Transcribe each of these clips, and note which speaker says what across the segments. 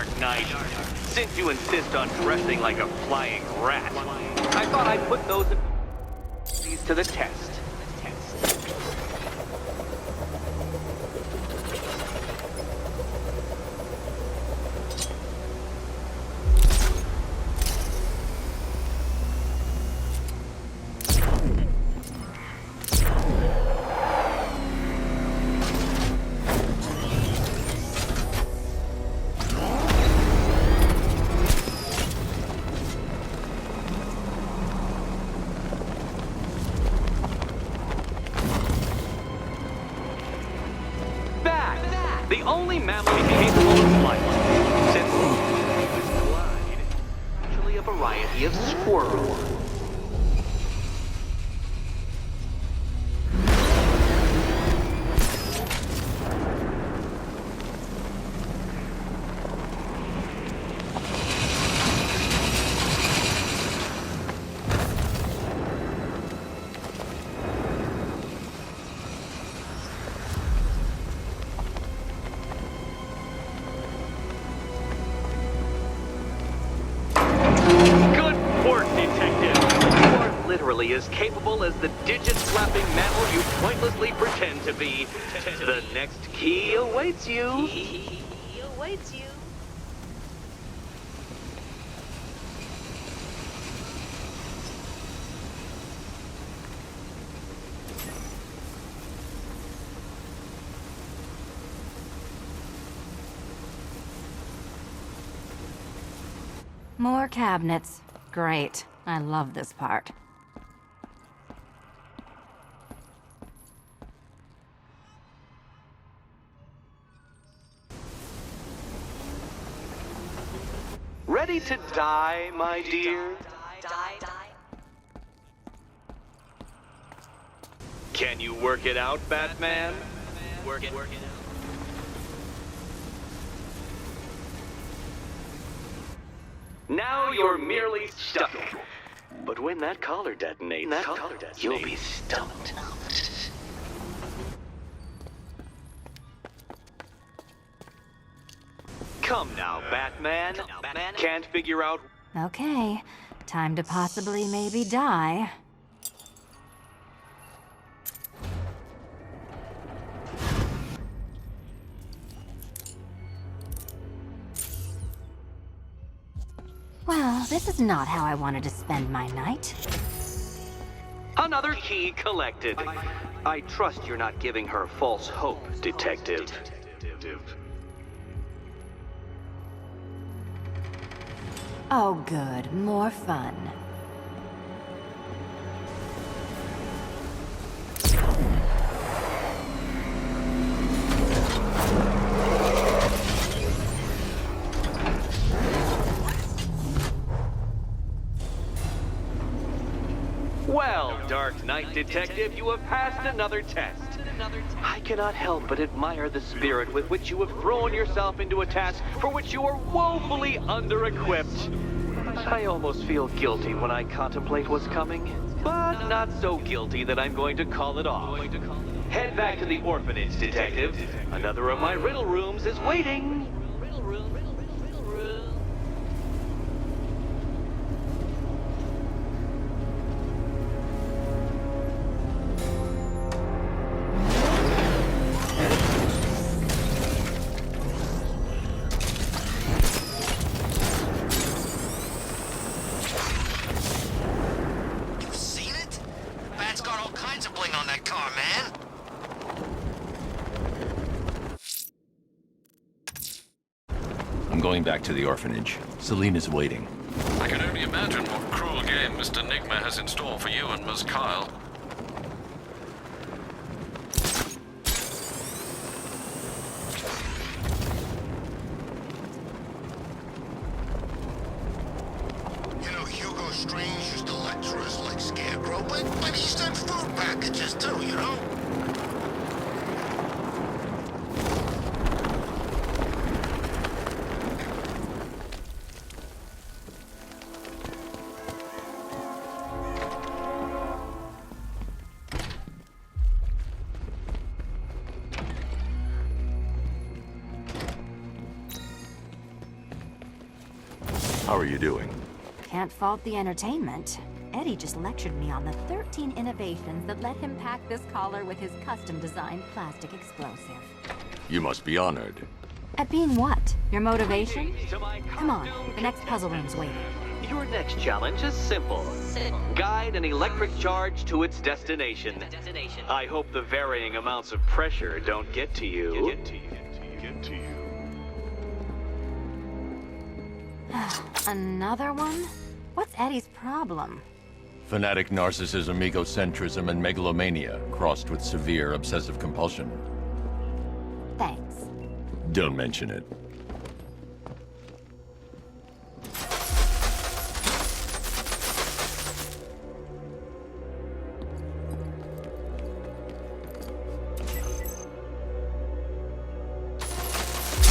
Speaker 1: Dark Knight. Since you insist on dressing like a flying rat, I thought I'd put those to the test. The only mammal capable of flight, since this glide is actually a variety of squirrel. As capable as the digit-slapping mammal you pointlessly pretend to be. The next key awaits you.
Speaker 2: More cabinets. Great. I love this part.
Speaker 1: Ready to die, my dear? Can you work it out, Batman? Work it out. Now you're merely stuck. But when that collar detonates, you'll be stumped. Come now, Batman. Can't figure out...
Speaker 2: Okay. Time to possibly maybe die. Well, this is not how I wanted to spend my night.
Speaker 1: Another key collected. I trust you're not giving her false hope, Detective.
Speaker 2: Oh, good. More fun.
Speaker 1: Well, Dark Knight Detective, you have passed another test. I cannot help but admire the spirit with which you have thrown yourself into a task for which you are woefully under-equipped. I almost feel guilty when I contemplate what's coming, but not so guilty that I'm going to call it off. Head back to the orphanage, Detective. Another of my riddle rooms is waiting.
Speaker 3: Going back to the orphanage. Selena's waiting.
Speaker 4: I can only imagine what cruel game Mr. Nigma has in store for you and Ms. Kyle.
Speaker 5: You know, Hugo Strange used to lecture us like Scarecrow, but he sent food packages too, you know?
Speaker 3: How are you doing?
Speaker 2: Can't fault the entertainment. Eddie just lectured me on the 13 innovations that let him pack this collar with his custom-designed plastic explosive.
Speaker 3: You must be honored.
Speaker 2: At being what? Your motivation?
Speaker 1: Greetings to my
Speaker 2: Come on,
Speaker 1: costume
Speaker 2: the next puzzle room's waiting.
Speaker 1: Your next challenge is simple. Guide an electric charge to its destination. I hope the varying amounts of pressure don't get to you.
Speaker 2: Another one? What's Eddie's problem?
Speaker 3: Fanatic narcissism, egocentrism, and megalomania, crossed with severe obsessive compulsion.
Speaker 2: Thanks.
Speaker 3: Don't mention it.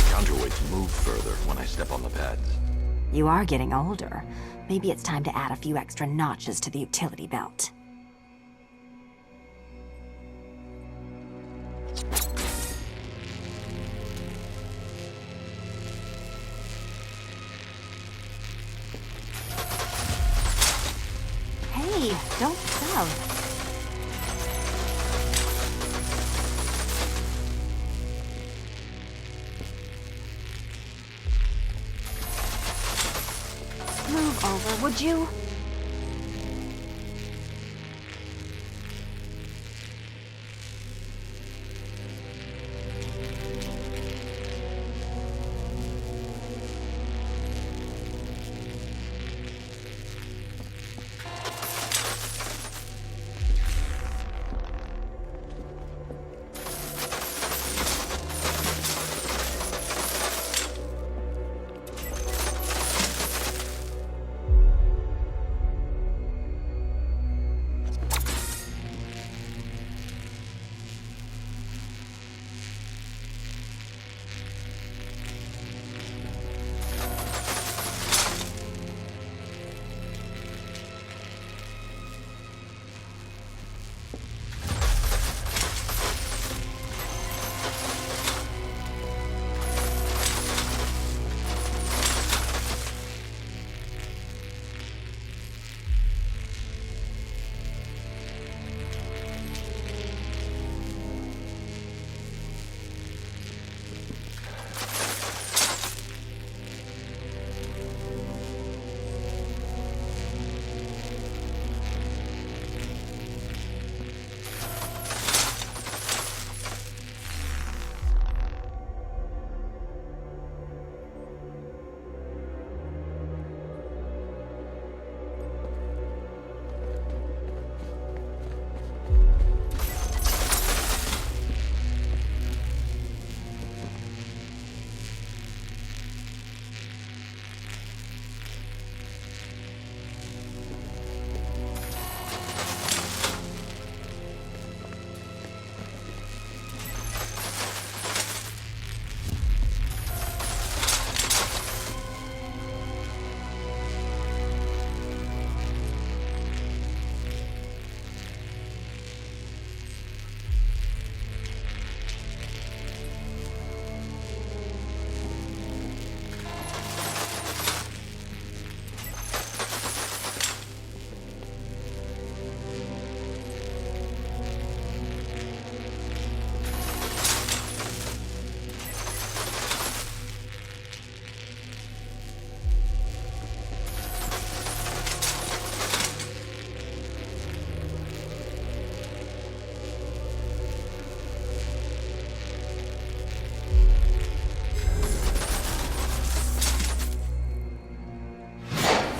Speaker 3: Counterweights move further when I step on the pads.
Speaker 2: You are getting older. Maybe it's time to add a few extra notches to the utility belt. Hey, don't shove. Move over, would you?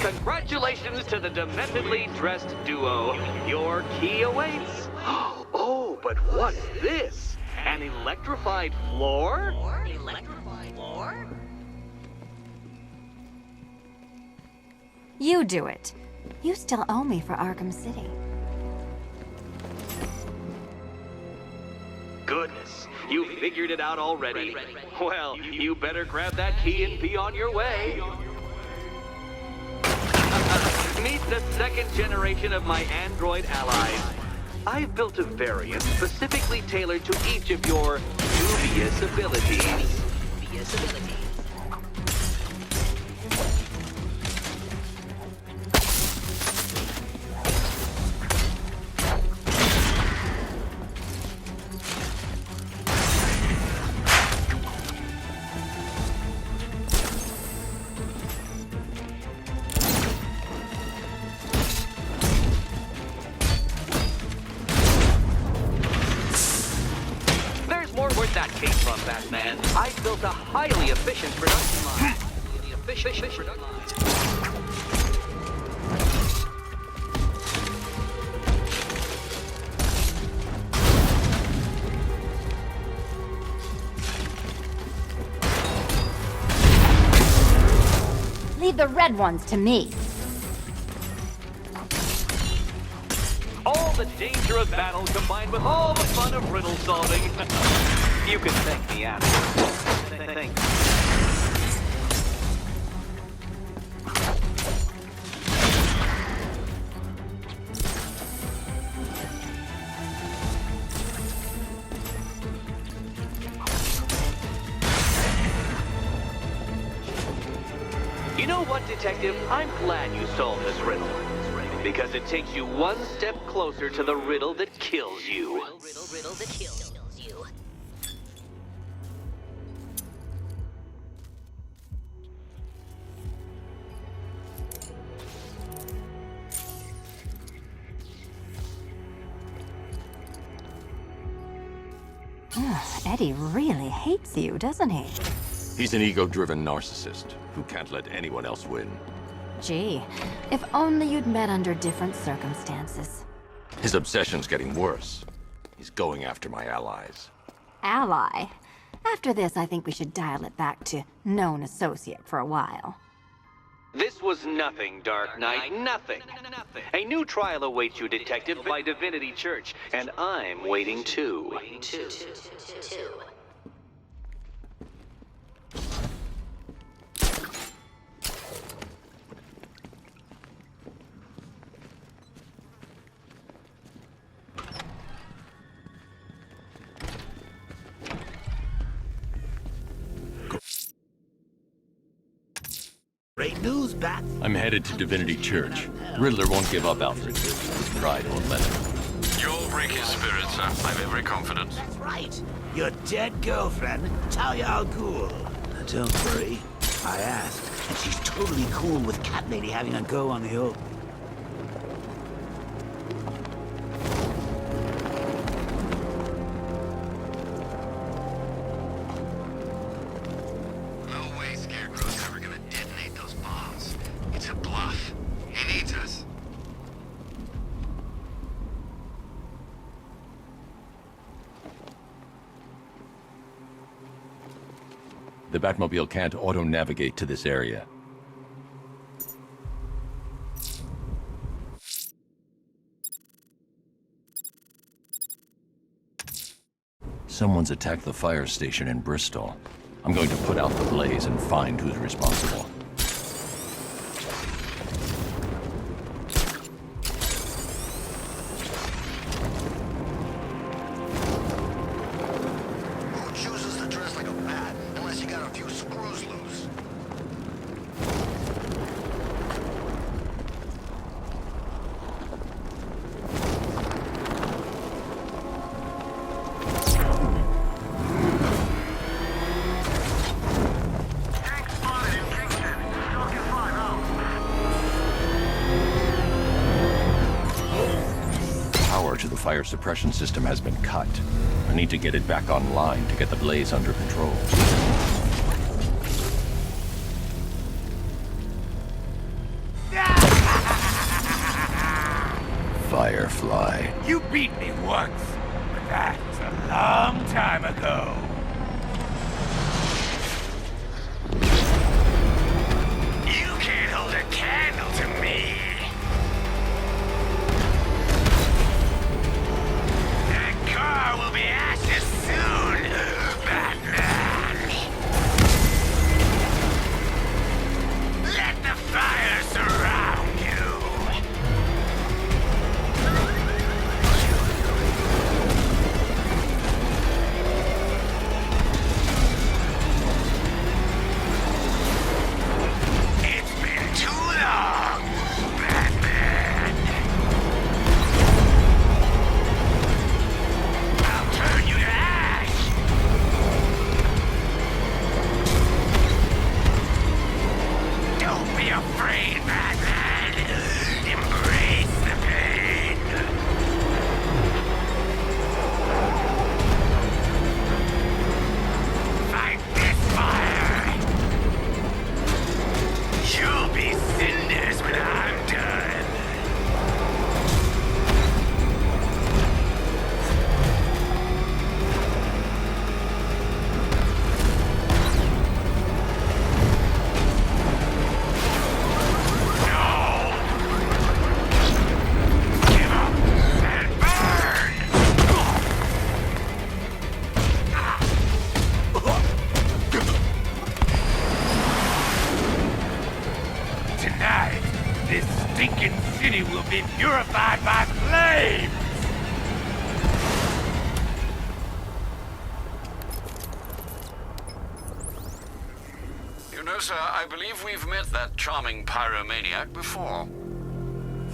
Speaker 1: Congratulations to the dementedly dressed duo. Your key awaits. Oh, but what's this? An electrified floor?
Speaker 2: You do it. You still owe me for Arkham City.
Speaker 1: Goodness, you figured it out already. Well, you better grab that key and be on your way. Meet the second generation of my android allies. I've built a variant specifically tailored to each of your dubious abilities. that came from, Batman. I built a highly efficient production line.
Speaker 2: Leave the red ones to me.
Speaker 1: All the danger of battle combined with all the fun of riddle solving. You can thank me after. Thank you. You know what, Detective? I'm glad you solved this riddle. Because it takes you one step closer to the riddle that kills you.
Speaker 2: Riddle that kills you. Eddie really hates you, doesn't he?
Speaker 3: He's an ego-driven narcissist who can't let anyone else win.
Speaker 2: Gee, if only you'd met under different circumstances.
Speaker 3: His obsession's getting worse. He's going after my allies.
Speaker 2: Ally? After this, I think we should dial it back to known associate for a while.
Speaker 1: This was nothing, Dark Knight, nothing. A new trial awaits you, Detective, by Divinity Church, and I'm waiting too.
Speaker 6: Great news, Bat.
Speaker 3: I'm headed to Divinity Church. Riddler won't give up, Alfred. His pride won't let him.
Speaker 4: You'll break his spirit, sir. I've every confidence.
Speaker 6: That's right. Your dead girlfriend, Talia al Ghul. Now, don't worry. I asked, and she's totally cool with Cat Lady having a go on the old.
Speaker 5: No way Scarecrow's ever gonna detonate those bombs. It's a bluff. He needs us.
Speaker 3: The Batmobile can't auto-navigate to this area. Someone's attacked the fire station in Bristol. I'm going to put out the blaze and find who's responsible.
Speaker 5: Who chooses to dress like a bat unless you got a few screws loose?
Speaker 3: Power to the fire suppression system has been cut. I need to get it back online to get the blaze under control. Firefly.
Speaker 6: You beat me once, but that's a long time ago. You can't hold a candle to me. That car will be ashes soon, Batman. Let the fire surround you.
Speaker 4: sir, I believe we've met that charming pyromaniac before.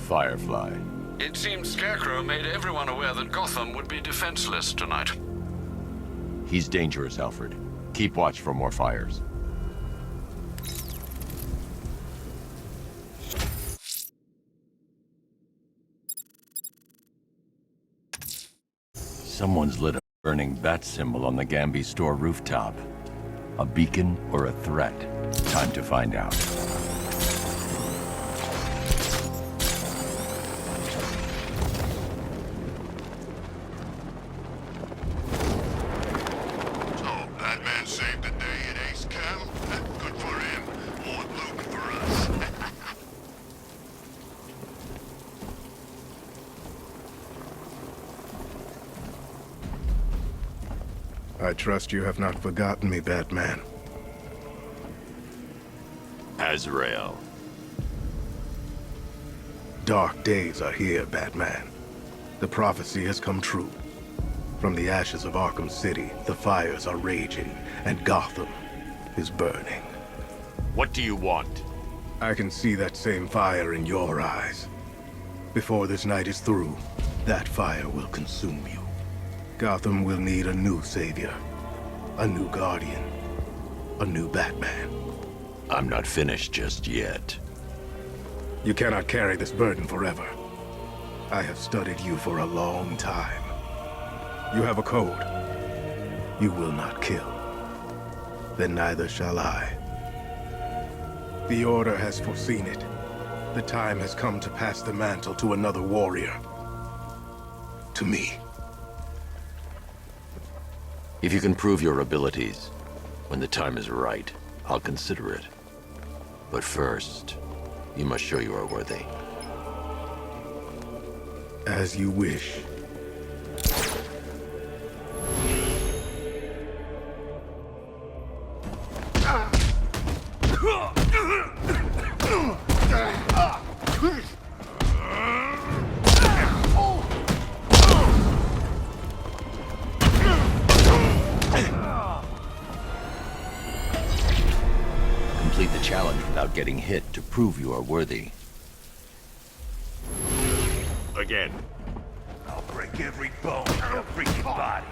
Speaker 3: Firefly.
Speaker 4: It seems Scarecrow made everyone aware that Gotham would be defenseless tonight.
Speaker 3: He's dangerous, Alfred. Keep watch for more fires. Someone's lit a burning bat symbol on the Gamby store rooftop. A beacon or a threat? Time to find out.
Speaker 5: So, Batman saved the day at Ace Cam? Good for him. More loot for us.
Speaker 7: I trust you have not forgotten me, Batman.
Speaker 3: Azrael.
Speaker 7: Dark days are here, Batman. The prophecy has come true. From the ashes of Arkham City, the fires are raging, and Gotham is burning.
Speaker 3: What do you want?
Speaker 7: I can see that same fire in your eyes. Before this night is through, that fire will consume you. Gotham will need a new savior, a new guardian, a new Batman.
Speaker 3: I'm not finished just yet.
Speaker 7: You cannot carry this burden forever. I have studied you for a long time. You have a code. You will not kill. Then neither shall I. The Order has foreseen it. The time has come to pass the mantle to another warrior. To me.
Speaker 3: If you can prove your abilities, when the time is right, I'll consider it. But first, you must show you are worthy.
Speaker 7: As you wish.
Speaker 3: Complete the challenge without getting hit to prove you are worthy. Again.
Speaker 6: I'll break every bone in your freaking body.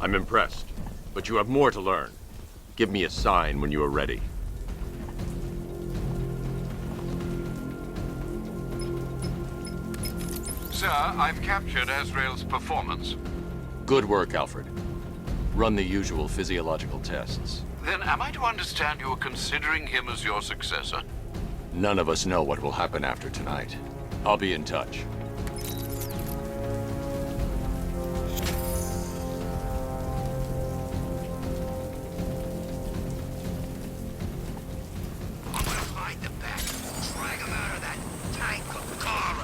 Speaker 3: I'm impressed, but you have more to learn. Give me a sign when you are ready.
Speaker 4: Sir, I've captured Azrael's performance.
Speaker 3: Good work, Alfred. Run the usual physiological tests.
Speaker 4: Then am I to understand you are considering him as your successor?
Speaker 3: None of us know what will happen after tonight. I'll be in touch.
Speaker 5: Hide the back. Drag him out of that tank of car.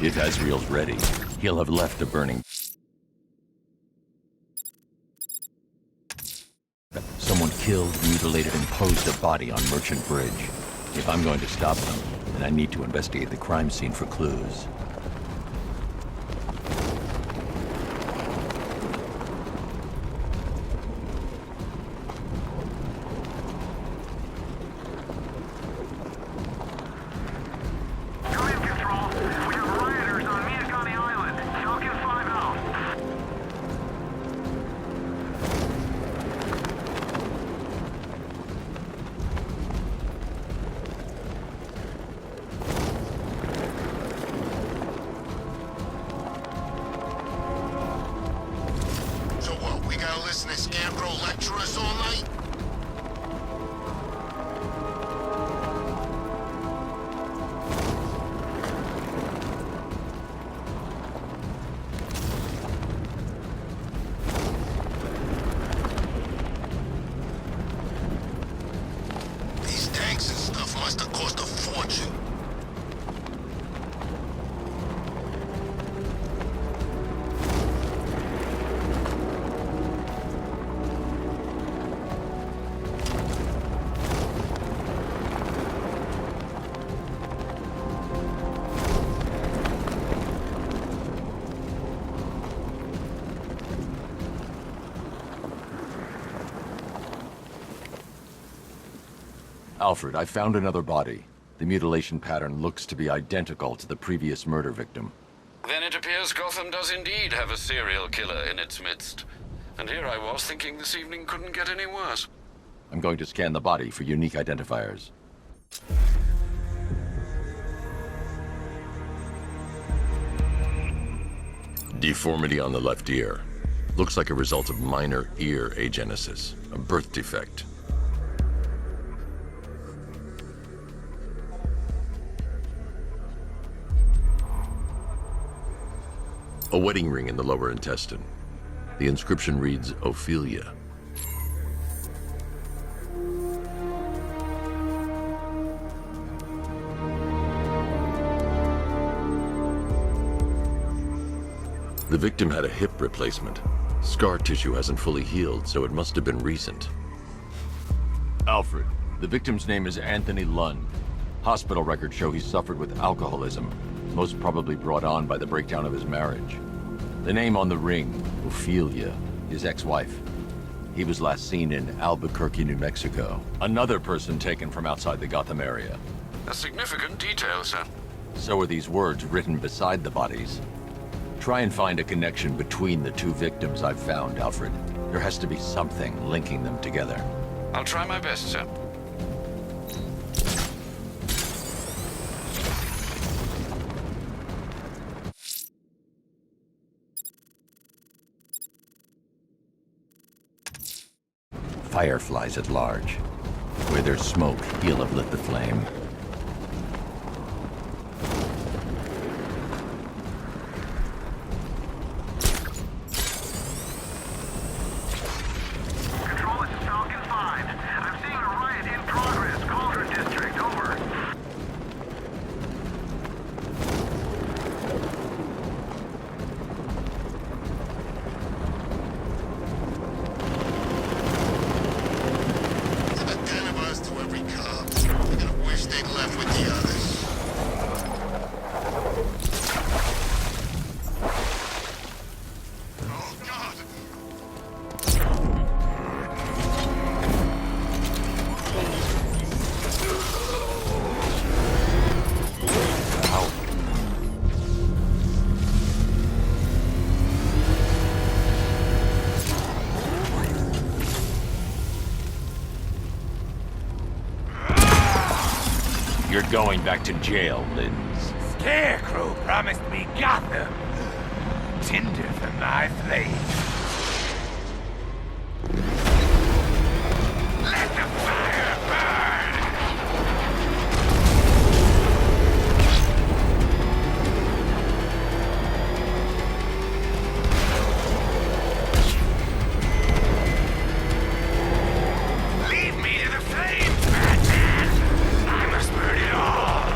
Speaker 3: If Azrael's ready, he'll have left the burning. Someone killed, mutilated, and posed a body on Merchant Bridge. If I'm going to stop them, then I need to investigate the crime scene for clues.
Speaker 8: You're in control. We have rioters on Miyakami Island. Falcon 5 out.
Speaker 5: So what, we gotta listen to Scarecrow lecture us all night? These tanks and stuff must have cost a fortune.
Speaker 3: Alfred, I found another body. The mutilation pattern looks to be identical to the previous murder victim.
Speaker 4: Then it appears Gotham does indeed have a serial killer in its midst. And here I was thinking this evening couldn't get any worse.
Speaker 3: I'm going to scan the body for unique identifiers. Deformity on the left ear. Looks like a result of minor ear agenesis, a birth defect. A wedding ring in the lower intestine. The inscription reads, Ophelia. The victim had a hip replacement. Scar tissue hasn't fully healed, so it must have been recent. Alfred, the victim's name is Anthony Lund. Hospital records show he suffered with alcoholism, most probably brought on by the breakdown of his marriage. The name on the ring, Ophelia, his ex-wife. He was last seen in Albuquerque, New Mexico. Another person taken from outside the Gotham area.
Speaker 4: A significant detail, sir.
Speaker 3: So are these words written beside the bodies. Try and find a connection between the two victims I've found, Alfred. There has to be something linking them together.
Speaker 4: I'll try my best, sir.
Speaker 3: Fireflies at large. Where there's smoke, he'll have lit the flame.
Speaker 8: Control, this is Falcon 5. I'm seeing a riot in progress. Cauldron District, over.
Speaker 5: A den of us to every cop. They're gonna wish they'd left with the others. Oh, God!
Speaker 3: You're going back to jail, Linz.
Speaker 6: Scarecrow promised me Gotham. Tinder for my flame. Let the fire burn! Leave me to the flames, Batman! I must burn it all!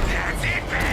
Speaker 6: That's it, Batman!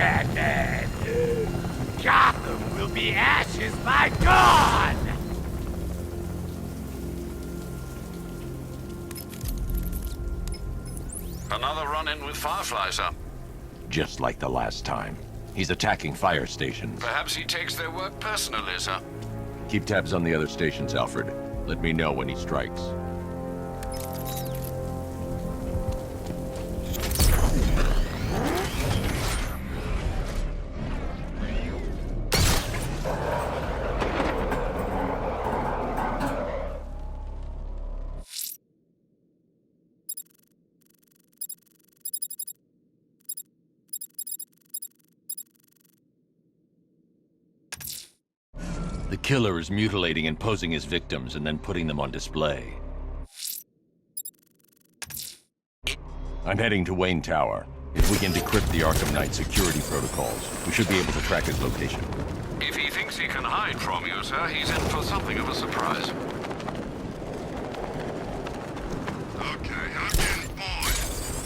Speaker 6: Batman! Gotham will be ashes by dawn!
Speaker 4: Another run-in with Firefly, sir.
Speaker 3: Just like the last time. He's attacking fire stations.
Speaker 4: Perhaps he takes their work personally, sir.
Speaker 3: Keep tabs on the other stations, Alfred. Let me know when he strikes. The killer is mutilating and posing his victims and then putting them on display. I'm heading to Wayne Tower. If we can decrypt the Arkham Knight security protocols, we should be able to track his location.
Speaker 4: If he thinks he can hide from you, sir, he's in for something of a surprise.
Speaker 5: Okay, I'm getting bored.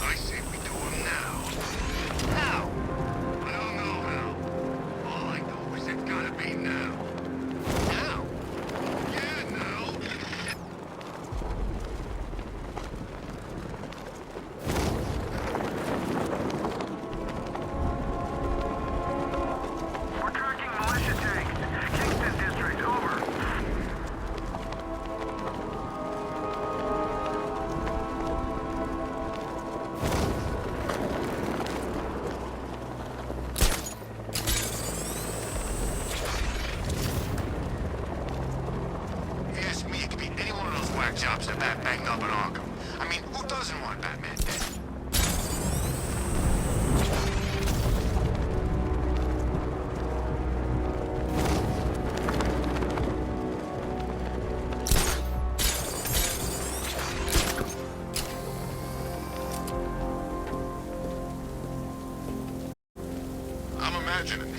Speaker 5: I say we do him now. How? I don't know how. All I know is it's gotta be now. Now? Yeah, now.
Speaker 8: We're tracking militia tanks. Kingston District, over.
Speaker 5: If you ask me, it could be any one of those whack jobs that Bat banged up in Arkham. I mean, who doesn't want Batman dead? I'm imagining.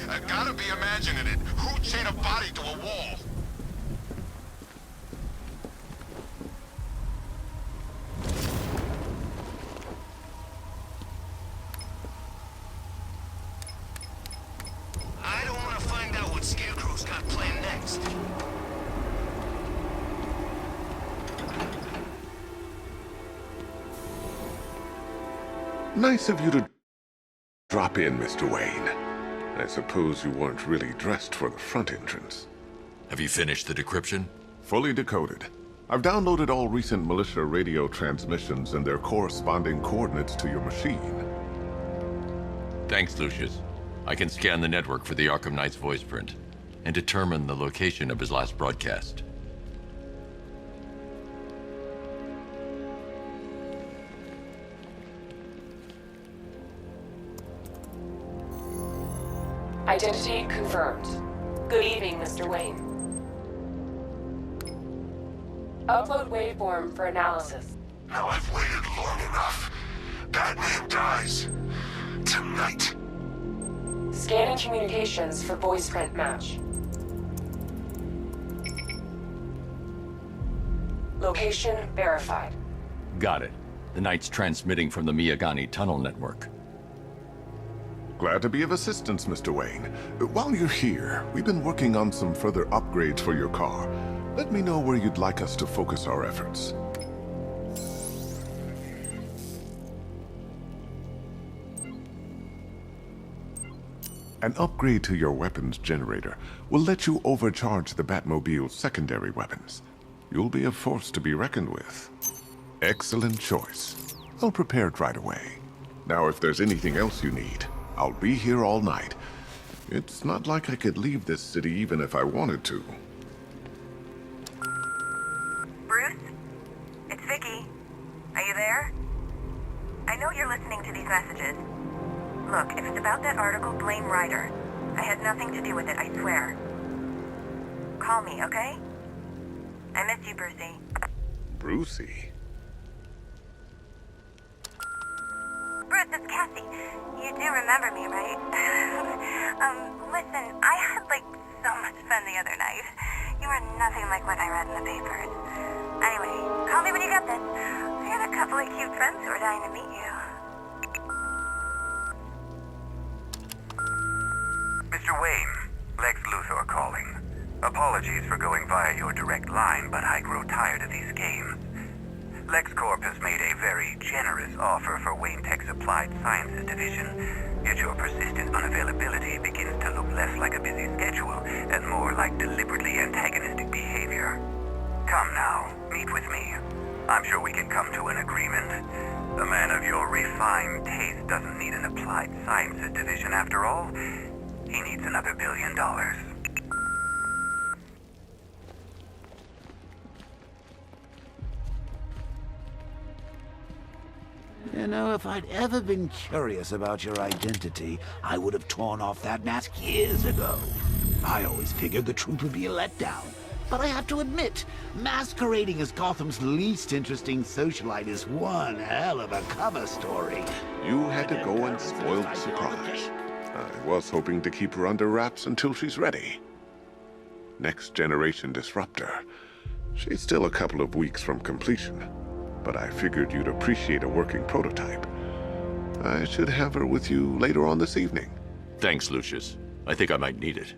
Speaker 5: I gotta be imagining it. Who'd chain a body to a wall? I don't want to find out what Scarecrow's got planned next.
Speaker 9: Nice of you to drop in, Mr. Wayne. I suppose you weren't really dressed for the front entrance.
Speaker 3: Have you finished the decryption?
Speaker 9: Fully decoded. I've downloaded all recent militia radio transmissions and their corresponding coordinates to your machine.
Speaker 3: Thanks, Lucius. I can scan the network for the Arkham Knight's voice print and determine the location of his last broadcast.
Speaker 10: Identity confirmed. Good evening, Mr. Wayne. Upload waveform for analysis.
Speaker 5: Now I've waited long enough. Batman dies. Tonight.
Speaker 10: Scanning communications for voice print match. Location verified.
Speaker 3: Got it. The Knight's transmitting from the Miyagani tunnel network.
Speaker 9: Glad to be of assistance, Mr. Wayne. While you're here, we've been working on some further upgrades for your car. Let me know where you'd like us to focus our efforts. An upgrade to your weapons generator will let you overcharge the Batmobile's secondary weapons. You'll be a force to be reckoned with. Excellent choice. I'll prepare it right away. Now, if there's anything else you need, I'll be here all night. It's not like I could leave this city even if I wanted to.
Speaker 11: Bruce? It's Vicky. Are you there? I know you're listening to these messages. Look, if it's about that article, blame Ryder. I had nothing to do with it, I swear. Call me, okay? I miss you, Brucey.
Speaker 9: Brucey?
Speaker 11: Bruce, it's Cassie. You do remember me, right? Listen, I had, so much fun the other night. You are nothing like what I read in the papers. Anyway, call me when you get this. I got a couple of cute friends who are dying to meet you.
Speaker 5: Mr. Wayne, Lex Luthor calling. Apologies for going via your direct line, but I grow tired of these games. LexCorp has made a very generous offer for Wayne Tech's Applied Sciences division, yet your persistent unavailability begins to look less like a busy schedule and more like deliberately antagonistic behavior. Come now, meet with me. I'm sure we can come to an agreement. A man of your refined taste doesn't need an Applied Sciences division after all. He needs another $1 billion.
Speaker 6: You know, if I'd ever been curious about your identity, I would have torn off that mask years ago. I always figured the truth would be a letdown. But I have to admit, masquerading as Gotham's least interesting socialite is one hell of a cover story.
Speaker 9: You had to go and spoil the surprise. I was hoping to keep her under wraps until she's ready. Next generation disruptor. She's still a couple of weeks from completion, but I figured you'd appreciate a working prototype. I should have her with you later on this evening.
Speaker 3: Thanks, Lucius. I think I might need it.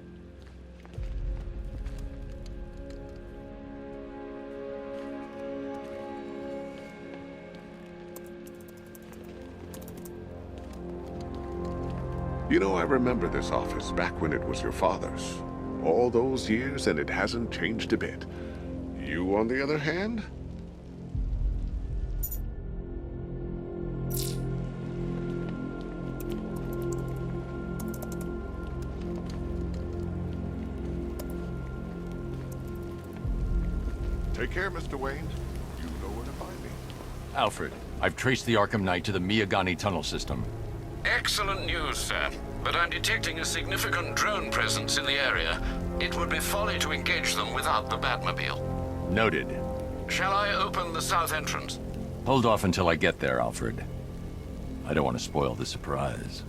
Speaker 9: You know, I remember this office back when it was your father's. All those years and it hasn't changed a bit. You, on the other hand? Take care, Mr. Wayne. You know where to find me.
Speaker 3: Alfred, I've traced the Arkham Knight to the Miyagani tunnel system.
Speaker 4: Excellent news, sir. But I'm detecting a significant drone presence in the area. It would be folly to engage them without the Batmobile.
Speaker 3: Noted.
Speaker 4: Shall I open the south entrance?
Speaker 3: Hold off until I get there, Alfred. I don't want to spoil the surprise.